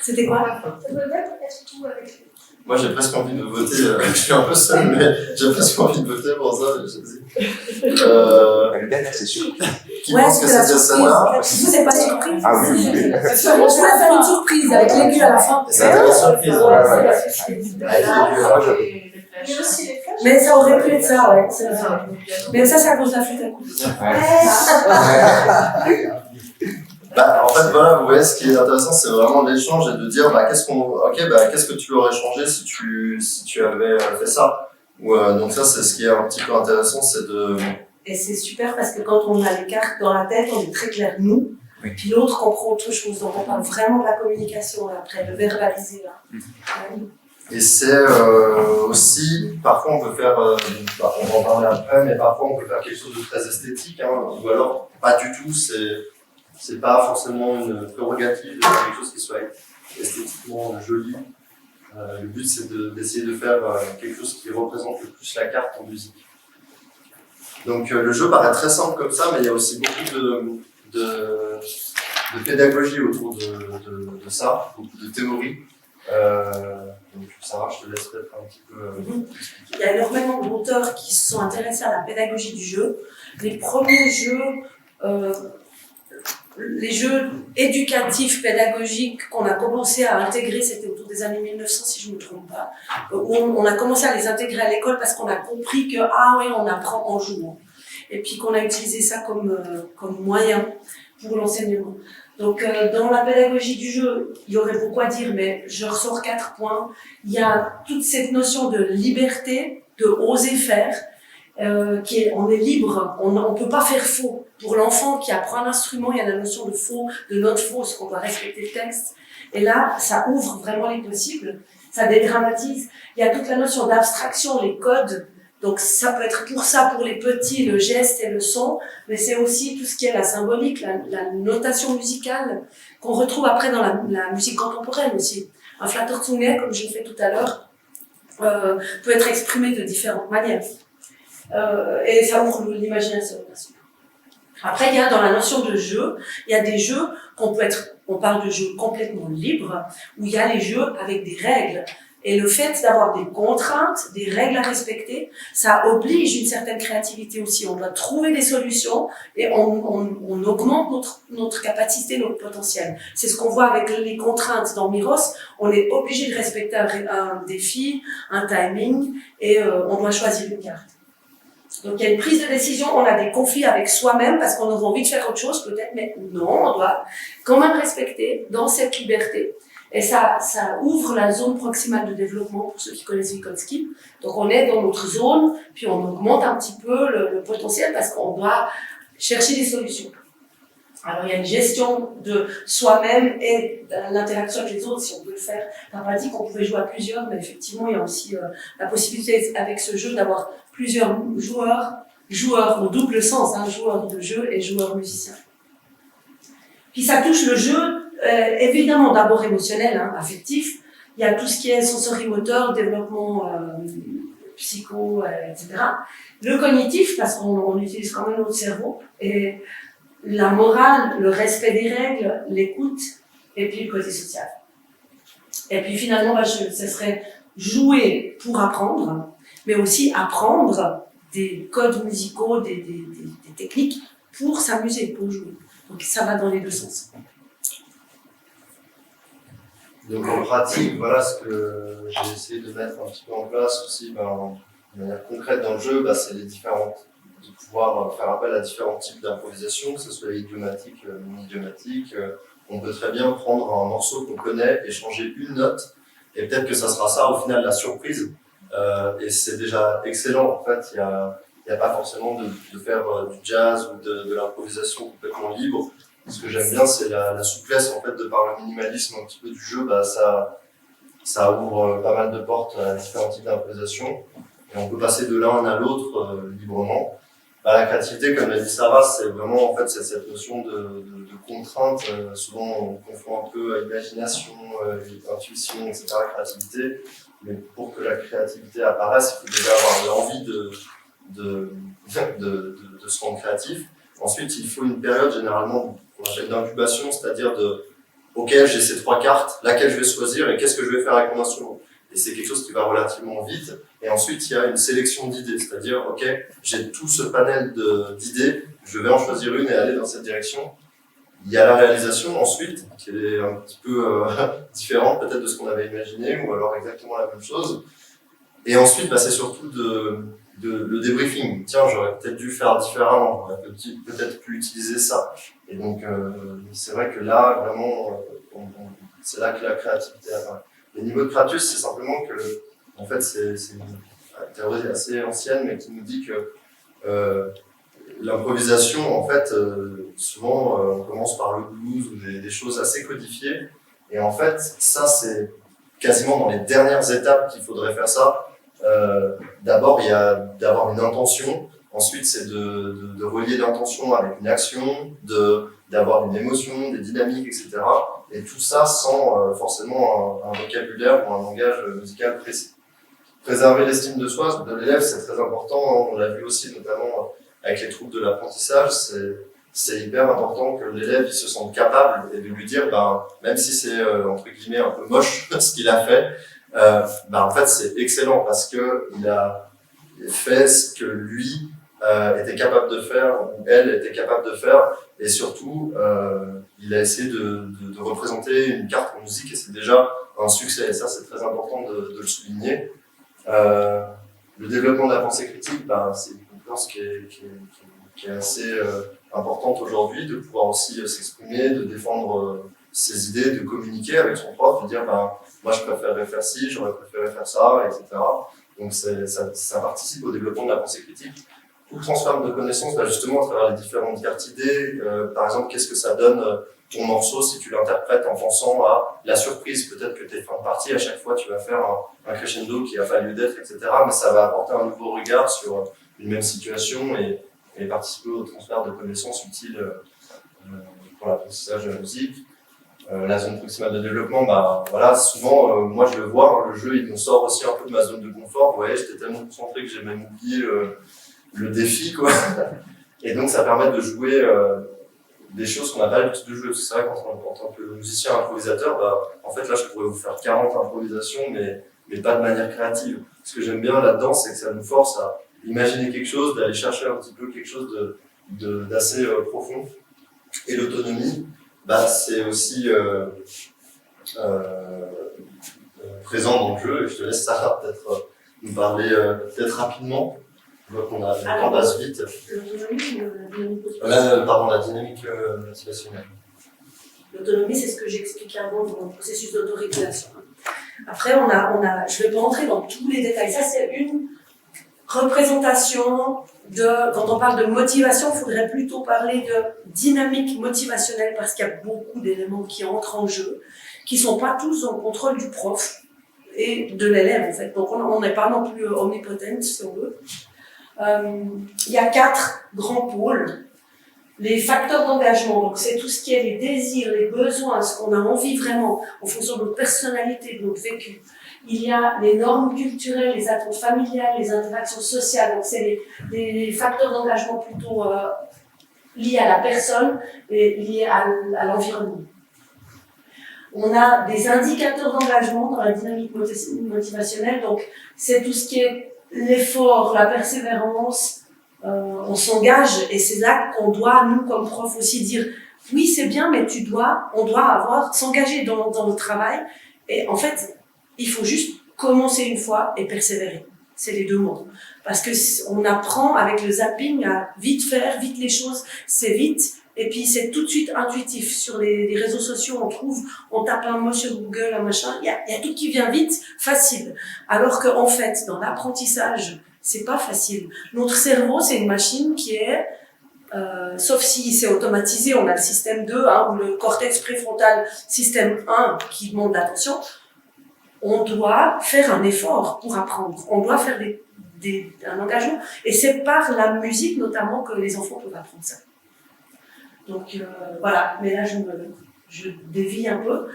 Speaker 4: C'était quoi?
Speaker 3: Moi j'ai presque envie de voter, je suis un peu seul mais j'ai presque envie de voter pour ça.
Speaker 6: La dernière, c'est sûr.
Speaker 3: Qui pense que c'était celle-là?
Speaker 4: Vous n'êtes pas surprise?
Speaker 6: Ah oui, oui.
Speaker 4: Je vais faire une surprise avec l'aigu à la fin.
Speaker 3: C'était la surprise.
Speaker 4: Mais ça aurait pu être ça, ouais. Mais ça, c'est à cause de la flûte à coups.
Speaker 3: En fait, voilà, vous voyez, ce qui est intéressant, c'est vraiment l'échange et de dire, qu'est-ce que tu aurais changé si tu avais fait ça. Donc ça, c'est ce qui est un petit peu intéressant, c'est de...
Speaker 4: Et c'est super parce que quand on a les cartes dans la tête, on est très clair nous,
Speaker 6: Oui.
Speaker 4: puis l'autre comprend autre chose. Donc on parle vraiment de la communication là, après, de verbaliser là.
Speaker 3: Et c'est aussi, parfois on peut faire, on va en parler après, mais parfois on peut faire quelque chose de très esthétique, hein, ou alors pas du tout, c'est pas forcément une prérogative de faire quelque chose qui soit esthétiquement joli. Le but c'est d'essayer de faire quelque chose qui représente le plus la carte en musique. Donc le jeu paraît très simple comme ça, mais il y a aussi beaucoup de pédagogie autour de ça, beaucoup de théorie. Donc Sarah, je te laisse peut-être un petit peu expliquer.
Speaker 4: Il y a énormément d'auteurs qui se sont intéressés à la pédagogie du jeu. Les premiers jeux, les jeux éducatifs, pédagogiques qu'on a commencé à intégrer, c'était autour des années 1900 si je ne me trompe pas, où on a commencé à les intégrer à l'école parce qu'on a compris que, on apprend en jouant. Et puis qu'on a utilisé ça comme moyen pour l'enseignement. Donc, dans la pédagogie du jeu, il y aurait beaucoup à dire, mais je ressors 4 points. Il y a toute cette notion de liberté, de oser faire, on est libre, on ne peut pas faire faux. Pour l'enfant qui apprend un instrument, il y a la notion de faux, de note fausse, qu'on doit respecter le texte. Et là, ça ouvre vraiment les possibles, ça dédramatise. Il y a toute la notion d'abstraction, les codes. Donc ça peut être pour ça, pour les petits, le geste et le son, mais c'est aussi tout ce qui est la symbolique, la notation musicale, qu'on retrouve après dans la musique contemporaine aussi. Un Flatterzunge, comme j'ai fait tout à l'heure, peut être exprimé de différentes manières. Et ça ouvre l'imagination. Après, il y a dans la notion de jeu, il y a des jeux on parle de jeux complètement libres, où il y a les jeux avec des règles. Et le fait d'avoir des contraintes, des règles à respecter, ça oblige une certaine créativité aussi. On doit trouver des solutions et on augmente notre capacité, notre potentiel. C'est ce qu'on voit avec les contraintes dans Miros. On est obligé de respecter un défi, un timing et on doit choisir une carte. Donc il y a une prise de décision, on a des conflits avec soi-même parce qu'on aurait envie de faire autre chose peut-être, mais non, on doit quand même respecter dans cette liberté. Et ça ouvre la zone proximale de développement pour ceux qui connaissent Vygotsky. Donc on est dans notre zone, puis on augmente un petit peu le potentiel parce qu'on doit chercher des solutions. Alors il y a une gestion de soi-même et l'interaction avec les autres, si on peut le faire. Dans la pratique, on pouvait jouer à plusieurs, mais effectivement, il y a aussi la possibilité avec ce jeu d'avoir plusieurs joueurs au double sens, joueurs de jeu et joueurs musiciens. Puis ça touche le jeu, évidemment d'abord émotionnel, affectif. Il y a tout ce qui est sensorimoteur, développement psycho, etc. Le cognitif, parce qu'on utilise quand même notre cerveau, et la morale, le respect des règles, l'écoute, et puis le côté social. Et puis finalement, ce serait jouer pour apprendre, mais aussi apprendre des codes musicaux, des techniques pour s'amuser, pour jouer. Donc ça va dans les deux sens.
Speaker 3: Donc en pratique, voilà ce que j'ai essayé de mettre un petit peu en place aussi, de manière concrète dans le jeu, c'est de pouvoir faire appel à différents types d'improvisation, que ce soit idiomatique, non-idiomatique. On peut très bien prendre un morceau qu'on connaît et changer une note, et peut-être que ça sera ça au final la surprise. Et c'est déjà excellent, en fait, il n'y a pas forcément de faire du jazz ou de l'improvisation complètement libre. Ce que j'aime bien, c'est la souplesse, en fait, de par le minimalisme un petit peu du jeu, ça ouvre pas mal de portes à différents types d'improvisation. Et on peut passer de l'un à l'autre librement. La créativité, comme l'a dit Sarah, c'est vraiment en fait cette notion de contrainte. Souvent, on confond un peu imagination, intuition, etc., créativité. Mais pour que la créativité apparaisse, il faut déjà avoir l'envie de se rendre créatif. Ensuite, il faut une période généralement qu'on appelle d'incubation, c'est-à-dire ok, j'ai ces 3 cartes, laquelle je vais choisir et qu'est-ce que je vais faire avec mon instrument. Et c'est quelque chose qui va relativement vite. Et ensuite, il y a une sélection d'idées, c'est-à-dire, ok, j'ai tout ce panel d'idées, je vais en choisir une et aller dans cette direction. Il y a la réalisation ensuite, qui est un petit peu différente peut-être de ce qu'on avait imaginé, ou alors exactement la même chose. Et ensuite, c'est surtout le débriefing. Tiens, j'aurais peut-être dû faire différemment, j'aurais peut-être pu utiliser ça. Et donc, c'est vrai que là, vraiment, c'est là que la créativité apparaît. Les niveaux de Kratus, c'est simplement que, en fait, c'est une théorie assez ancienne, mais qui nous dit que l'improvisation, en fait, souvent, on commence par le blues ou des choses assez codifiées. Et en fait, ça, c'est quasiment dans les dernières étapes qu'il faudrait faire ça. D'abord, il y a d'avoir une intention. Ensuite, c'est de relier l'intention avec une action, d'avoir une émotion, des dynamiques, etc. Et tout ça sans forcément un vocabulaire ou un langage musical précis. Préserver l'estime de soi de l'élève, c'est très important. On l'a vu aussi notamment avec les troubles de l'apprentissage. C'est hyper important que l'élève il se sente capable et de lui dire, même si c'est entre guillemets un peu moche ce qu'il a fait, en fait c'est excellent parce que il a fait ce que lui était capable de faire ou elle était capable de faire et surtout il a essayé de représenter une carte en musique et c'est déjà un succès et ça c'est très important de le souligner. Le développement de la pensée critique, c'est une compétence qui est assez importante aujourd'hui, de pouvoir aussi s'exprimer, de défendre ses idées, de communiquer avec son prof, de dire moi je préférerais faire ci, j'aurais préféré faire ça, etc. Donc ça participe au développement de la pensée critique. Tout transfert de connaissances, justement à travers les différentes cartes idées, par exemple qu'est-ce que ça donne ton morceau si tu l'interprètes en pensant à la surprise, peut-être que tes fins de partie, à chaque fois tu vas faire un crescendo qui a pas lieu d'être, etc. Mais ça va apporter un nouveau regard sur une même situation et participer au transfert de connaissances utiles pour l'apprentissage de la musique. La zone proximale de développement, souvent, moi je le vois, le jeu il me sort aussi un peu de ma zone de confort. Vous voyez, j'étais tellement concentré que j'ai même oublié le défi, quoi. Et donc ça permet de jouer des choses qu'on n'a pas l'habitude de jouer. Parce que c'est vrai qu'en tant que musicien improvisateur, en fait là je pourrais vous faire 40 improvisations, mais pas de manière créative. Ce que j'aime bien là-dedans, c'est que ça nous force à imaginer quelque chose, d'aller chercher un petit peu quelque chose d'assez profond. Et l'autonomie, c'est aussi présent dans le jeu. Et je te laisse Sarah peut-être nous parler peut-être rapidement. Je vois qu'on a le temps passe vite.
Speaker 4: L'autonomie ou la dynamique
Speaker 3: La dynamique motivationnelle.
Speaker 4: L'autonomie, c'est ce que j'expliquais avant dans le processus d'autorégulation. Après, je ne vais pas entrer dans tous les détails. Ça, c'est une représentation quand on parle de motivation, il faudrait plutôt parler de dynamique motivationnelle parce qu'il y a beaucoup d'éléments qui entrent en jeu, qui ne sont pas tous dans le contrôle du prof et de l'élève, en fait. Donc, on n'est pas non plus omnipotent, si on veut. Il y a 4 grands pôles. Les facteurs d'engagement, donc c'est tout ce qui est les désirs, les besoins, ce qu'on a envie vraiment en fonction de notre personnalité, de notre vécu. Il y a les normes culturelles, les attentes familiales, les interactions sociales, donc c'est les facteurs d'engagement plutôt liés à la personne et liés à l'environnement. On a des indicateurs d'engagement dans la dynamique motivationnelle, donc c'est tout ce qui est l'effort, la persévérance, on s'engage et c'est là qu'on doit, nous comme prof aussi dire oui c'est bien mais on doit s'engager dans le travail et en fait il faut juste commencer une fois et persévérer, c'est les 2 mots parce que on apprend avec le zapping à vite faire, vite les choses, c'est vite et puis c'est tout de suite intuitif sur les réseaux sociaux, on tape un mot sur Google, un machin, il y a tout qui vient vite, facile, alors qu'en fait dans l'apprentissage c'est pas facile. Notre cerveau, c'est une machine qui est, sauf si c'est automatisé, on a le système 2, ou le cortex préfrontal, système 1, qui demande l'attention. On doit faire un effort pour apprendre. On doit faire un engagement. Et c'est par la musique, notamment, que les enfants peuvent apprendre ça. Donc, voilà. Mais là, je dévie un peu.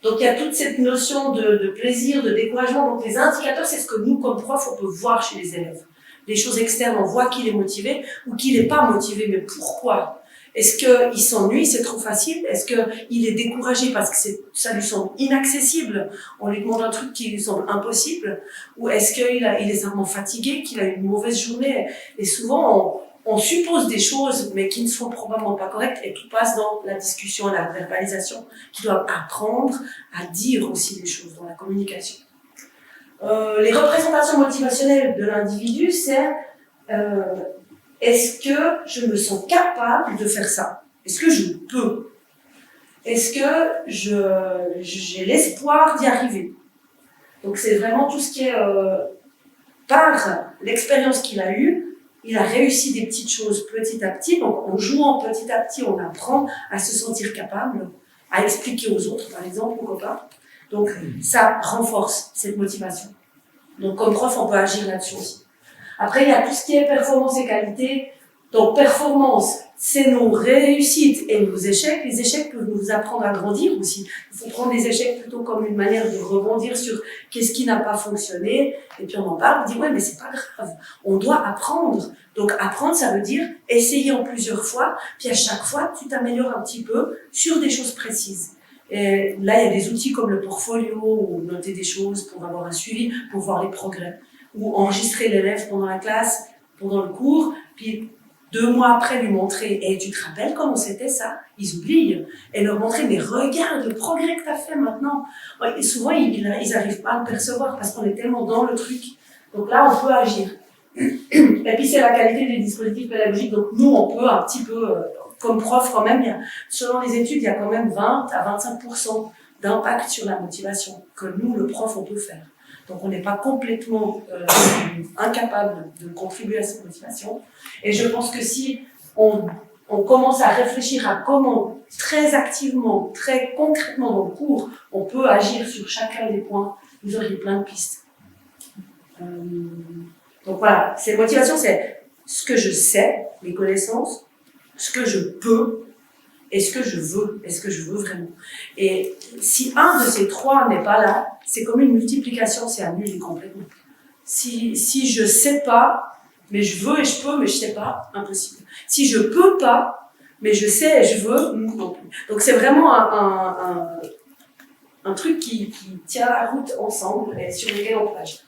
Speaker 4: Donc il y a toute cette notion de plaisir, de découragement. Donc les indicateurs, c'est ce que nous, comme profs, on peut voir chez les élèves. Les choses externes, on voit qu'il est motivé ou qu'il n'est pas motivé. Mais pourquoi? Est-ce qu'il s'ennuie, c'est trop facile? Est-ce qu'il est découragé parce que ça lui semble inaccessible? On lui demande un truc qui lui semble impossible? Ou est-ce qu'il est simplement fatigué, qu'il a eu une mauvaise journée? Et souvent, on suppose des choses, mais qui ne sont probablement pas correctes, et tout passe dans la discussion, la verbalisation, qui doivent apprendre à dire aussi les choses dans la communication. Les représentations motivationnelles de l'individu, c'est est-ce que je me sens capable de faire ça? Est-ce que je peux? Est-ce que j'ai l'espoir d'y arriver? Donc c'est vraiment tout ce qui est par l'expérience qu'il a eue, il a réussi des petites choses petit à petit. Donc en jouant petit à petit, on apprend à se sentir capable, à expliquer aux autres, par exemple, aux copains. Donc ça renforce cette motivation. Donc comme prof, on peut agir là-dessus aussi. Après, il y a tout ce qui est performance et qualité. Donc performance, c'est nos réussites et nos échecs. Les échecs peuvent nous apprendre à grandir aussi. Il faut prendre les échecs plutôt comme une manière de rebondir sur qu'est-ce qui n'a pas fonctionné. Et puis on en parle, on dit ouais mais c'est pas grave. On doit apprendre. Donc apprendre, ça veut dire essayer en plusieurs fois. Puis à chaque fois, tu t'améliores un petit peu sur des choses précises. Et là, il y a des outils comme le portfolio ou noter des choses pour avoir un suivi, pour voir les progrès. Ou enregistrer l'élève pendant la classe, pendant le cours, puis 2 mois après lui montrer « Et tu te rappelles comment c'était ça ?» Ils oublient. Et leur montrer « Mais regarde le progrès que tu as fait maintenant !» Et souvent, ils n'arrivent pas à le percevoir parce qu'on est tellement dans le truc. Donc là, on peut agir. Et puis, c'est la qualité des dispositifs pédagogiques. Donc nous, on peut un petit peu, comme prof quand même, selon les études, il y a quand même 20 à 25% d'impact sur la motivation que nous, le prof, on peut faire. Donc on n'est pas complètement incapable de contribuer à cette motivation. Et je pense que si on commence à réfléchir à comment très activement, très concrètement dans le cours, on peut agir sur chacun des points, vous aurez plein de pistes. Donc voilà, cette motivation, c'est ce que je sais, mes connaissances, ce que je peux, et ce que je veux. Est-ce que je veux vraiment? Et si un de ces 3 n'est pas là, c'est comme une multiplication, c'est annulé complètement. Si je sais pas, mais je veux et je peux, mais je sais pas, impossible. Si je peux pas, mais je sais et je veux, non plus. Donc c'est vraiment un truc qui tient la route ensemble et sur lequel on peut agir.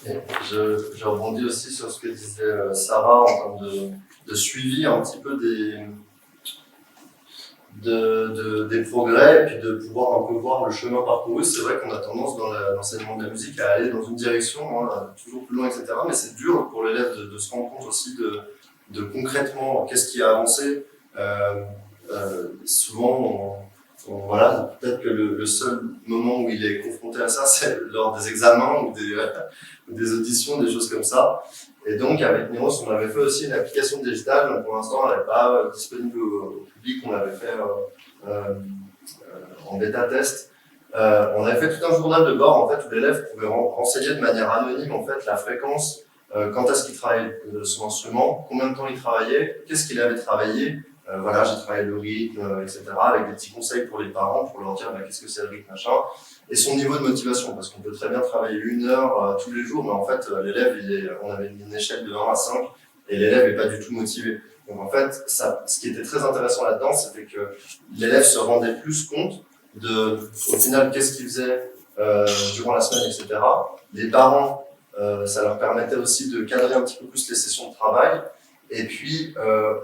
Speaker 3: Et je rebondis aussi sur ce que disait Sarah en termes de suivi un petit peu des progrès et puis de pouvoir un peu voir le chemin parcouru. C'est vrai qu'on a tendance dans l'enseignement de la musique à aller dans une direction, toujours plus loin, etc. Mais c'est dur pour l'élève de se rendre compte aussi de concrètement qu'est-ce qui a avancé. Souvent, voilà, peut-être que le seul moment où il est confronté à ça, c'est lors des examens ou des auditions, des choses comme ça. Et donc, avec Miros, on avait fait aussi une application digitale, donc pour l'instant, elle n'est pas disponible au public, on l'avait fait en bêta-test. On avait fait tout un journal de bord, en fait, où l'élève pouvait renseigner de manière anonyme, en fait, la fréquence, quand est-ce qu'il travaillait son instrument, combien de temps il travaillait, qu'est-ce qu'il avait travaillé. Voilà, j'ai travaillé le rythme, etc., avec des petits conseils pour les parents, pour leur dire qu'est-ce que c'est le rythme, machin, et son niveau de motivation, parce qu'on peut très bien travailler 1 heure tous les jours, mais en fait, l'élève, on avait une échelle de 1 à 5, et l'élève n'est pas du tout motivé. Donc en fait, ce qui était très intéressant là-dedans, c'était que l'élève se rendait plus compte au final, qu'est-ce qu'il faisait durant la semaine, etc. Les parents, ça leur permettait aussi de cadrer un petit peu plus les sessions de travail. Et puis,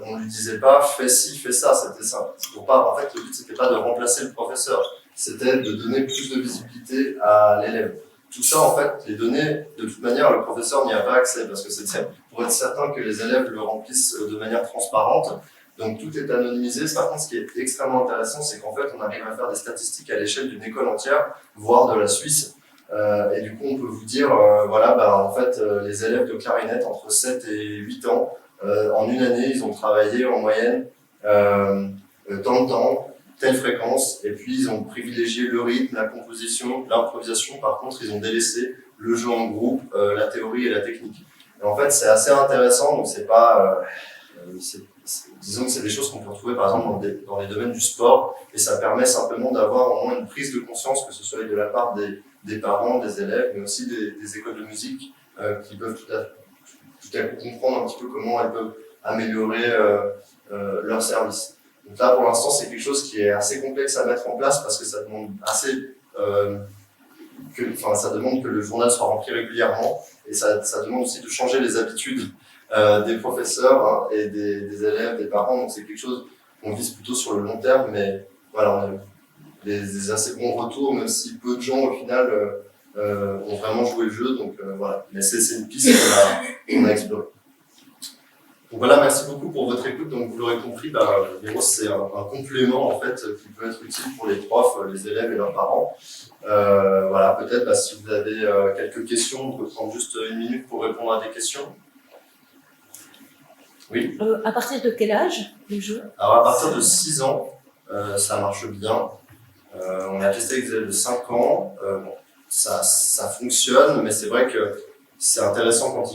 Speaker 3: on lui disait pas fais ci, fais ça, c'était ça. En fait, le but c'était pas de remplacer le professeur, c'était de donner plus de visibilité à l'élève. Tout ça, en fait, les données, de toute manière, le professeur n'y a pas accès parce que c'était pour être certain que les élèves le remplissent de manière transparente. Donc tout est anonymisé. Par contre, ce qui est extrêmement intéressant, c'est qu'en fait, on arrive à faire des statistiques à l'échelle d'une école entière, voire de la Suisse. Et du coup, on peut vous dire, en fait, les élèves de clarinette entre 7 et 8 ans, en une année, ils ont travaillé en moyenne tant de temps, telle fréquence, et puis ils ont privilégié le rythme, la composition, l'improvisation. Par contre, ils ont délaissé le jeu en groupe, la théorie et la technique. Et en fait, c'est assez intéressant, donc c'est pas... disons que c'est des choses qu'on peut retrouver par exemple dans les domaines du sport, et ça permet simplement d'avoir au moins une prise de conscience, que ce soit de la part des parents, des élèves, mais aussi des écoles de musique qui peuvent tout à coup comprendre un petit peu comment elles peuvent améliorer leur service. Donc là, pour l'instant, c'est quelque chose qui est assez complexe à mettre en place parce que ça demande ça demande que le journal soit rempli régulièrement, et ça demande aussi de changer les habitudes des professeurs et des élèves, des parents. Donc c'est quelque chose qu'on vise plutôt sur le long terme, mais voilà, on a des assez bons retours, même si peu de gens au final ont vraiment joué le jeu, donc voilà. Mais c'est une piste qu'on a explorée. Donc voilà, merci beaucoup pour votre écoute. Donc vous l'aurez compris, Miros, c'est un complément en fait qui peut être utile pour les profs, les élèves et leurs parents. Voilà, peut-être si vous avez quelques questions, on peut prendre juste une minute pour répondre à des questions. Oui.
Speaker 5: À partir de quel âge le jeu?
Speaker 3: Alors à partir de 6 ans, ça marche bien. On a testé avec des élèves de 5 ans. Bon, ça fonctionne, mais c'est vrai que c'est intéressant quand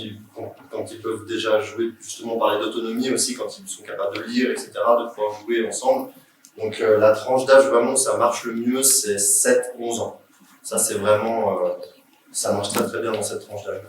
Speaker 3: ils peuvent déjà jouer, justement parler d'autonomie aussi, quand ils sont capables de lire, etc., de pouvoir jouer ensemble. Donc la tranche d'âge vraiment où ça marche le mieux, c'est 7-11 ans. Ça c'est vraiment, ça marche très très bien dans cette tranche d'âge.